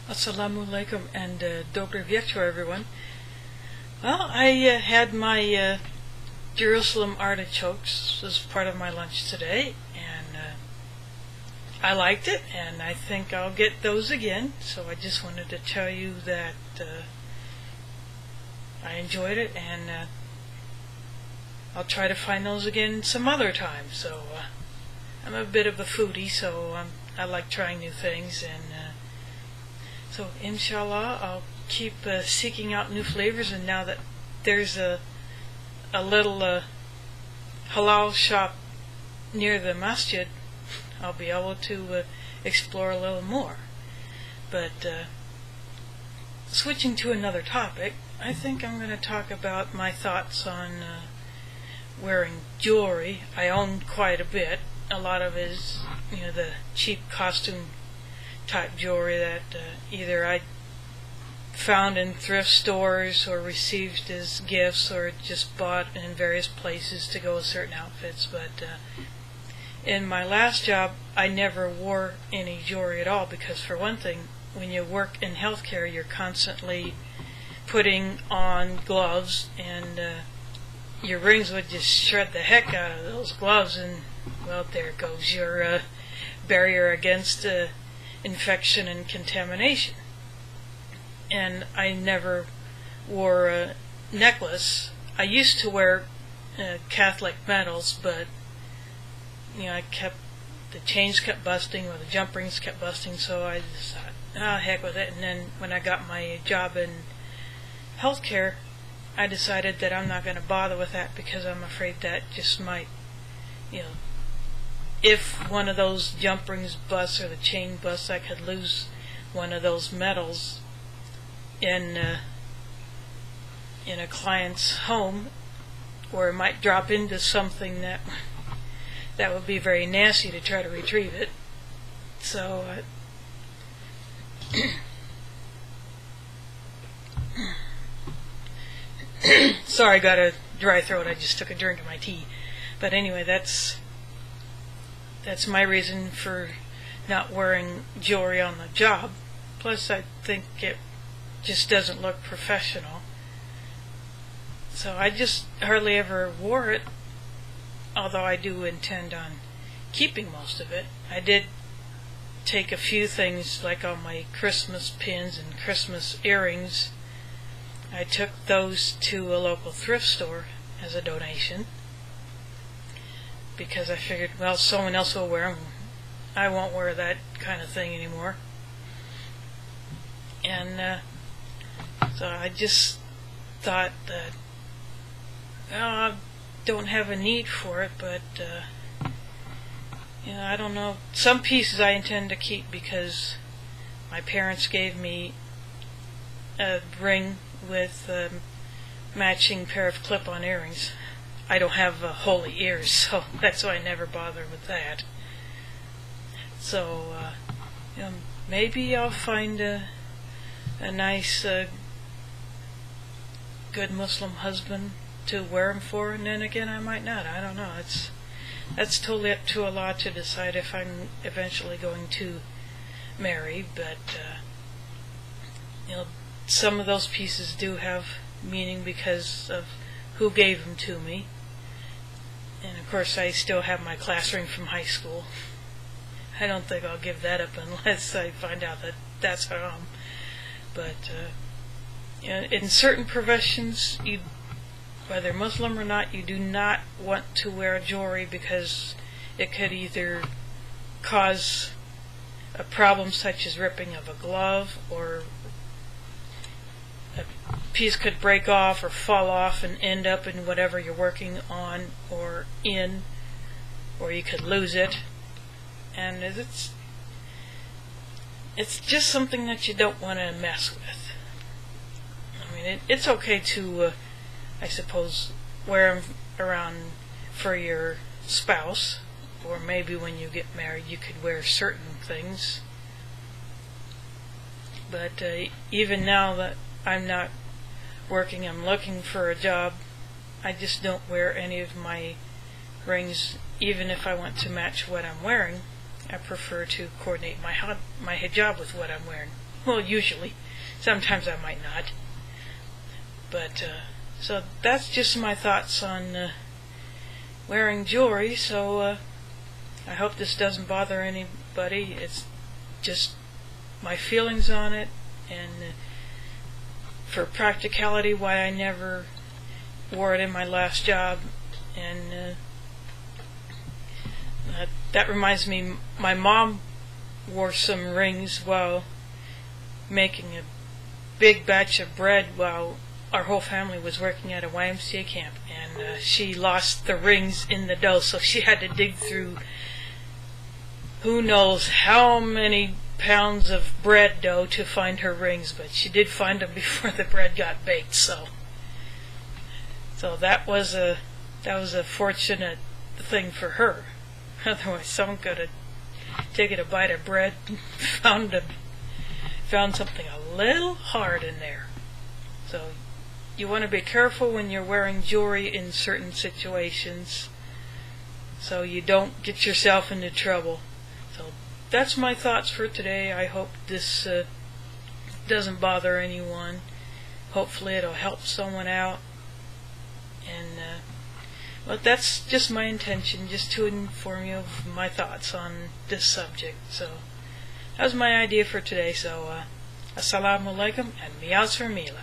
Assalamu alaikum and Dobry Večer, everyone. Well, I had my Jerusalem artichokes as part of my lunch today, and I liked it, and I think I'll get those again. So I just wanted to tell you that I enjoyed it, and I'll try to find those again some other time. So I'm a bit of a foodie, so I like trying new things, and so inshallah I'll keep seeking out new flavors. And now that there's a little halal shop near the masjid, I'll be able to explore a little more. But switching to another topic, I think I'm going to talk about my thoughts on wearing jewelry. I own quite a bit. A lot of it is, the cheap costume type jewelry that either I found in thrift stores or received as gifts or just bought in various places to go with certain outfits. But in my last job, I never wore any jewelry at all because, for one thing, when you work in healthcare, you're constantly putting on gloves, and your rings would just shred the heck out of those gloves, and well, there goes your barrier against infection and contamination. And I never wore a necklace. I used to wear Catholic medals, but the chains kept busting or the jump rings kept busting, so I just thought, heck with it. And then when I got my job in healthcare, I decided that I'm not going to bother with that because I'm afraid that just might, if one of those jump rings busts or the chain busts, I could lose one of those medals in a client's home, or it might drop into something that would be very nasty to try to retrieve it. So sorry, I got a dry throat. I just took a drink of my tea. But anyway, that's my reason for not wearing jewelry on the job. Plus, I think it just doesn't look professional. So I just hardly ever wore it, although I do intend on keeping most of it. I did take a few things, like all my Christmas pins and Christmas earrings. I took those to a local thrift store as a donation because I figured, well, someone else will wear them. I won't wear that kind of thing anymore. And so I just thought that I don't have a need for it, but I don't know. Some pieces I intend to keep because my parents gave me a ring with a matching pair of clip-on earrings. I don't have holy ears, so that's why I never bother with that. So maybe I'll find a nice good Muslim husband to wear them for, and then again I might not. I don't know. That's totally up to Allah to decide if I'm eventually going to marry. But some of those pieces do have meaning because of who gave them to me. And of course I still have my class ring from high school. I don't think I'll give that up unless I find out that that's haram. But in certain professions, whether Muslim or not, you do not want to wear jewelry because it could either cause a problem such as ripping of a glove, or a piece could break off or fall off and end up in whatever you're working on or in, or you could lose it. And it's just something that you don't want to mess with. I mean, it's okay to I suppose wear them around for your spouse, or maybe when you get married you could wear certain things. But even now that I'm not working, I'm looking for a job, I just don't wear any of my rings, even if I want to match what I'm wearing. I prefer to coordinate my hijab with what I'm wearing. Well, usually. Sometimes I might not. But, so that's just my thoughts on wearing jewelry, so I hope this doesn't bother anybody. It's just my feelings on it, and for practicality, why I never wore it in my last job. And that reminds me, my mom wore some rings while making a big batch of bread while our whole family was working at a YMCA camp, and she lost the rings in the dough, so she had to dig through who knows how many pounds of bread dough to find her rings, but she did find them before the bread got baked. So that was a fortunate thing for her. Otherwise, someone could have taken a bite of bread and found something a little hard in there. So you want to be careful when you're wearing jewelry in certain situations, so you don't get yourself into trouble. So that's my thoughts for today. I hope this doesn't bother anyone. Hopefully it'll help someone out. And well, that's just my intention, just to inform you of my thoughts on this subject. So that was my idea for today. So assalamu alaikum and mi'az for Mila.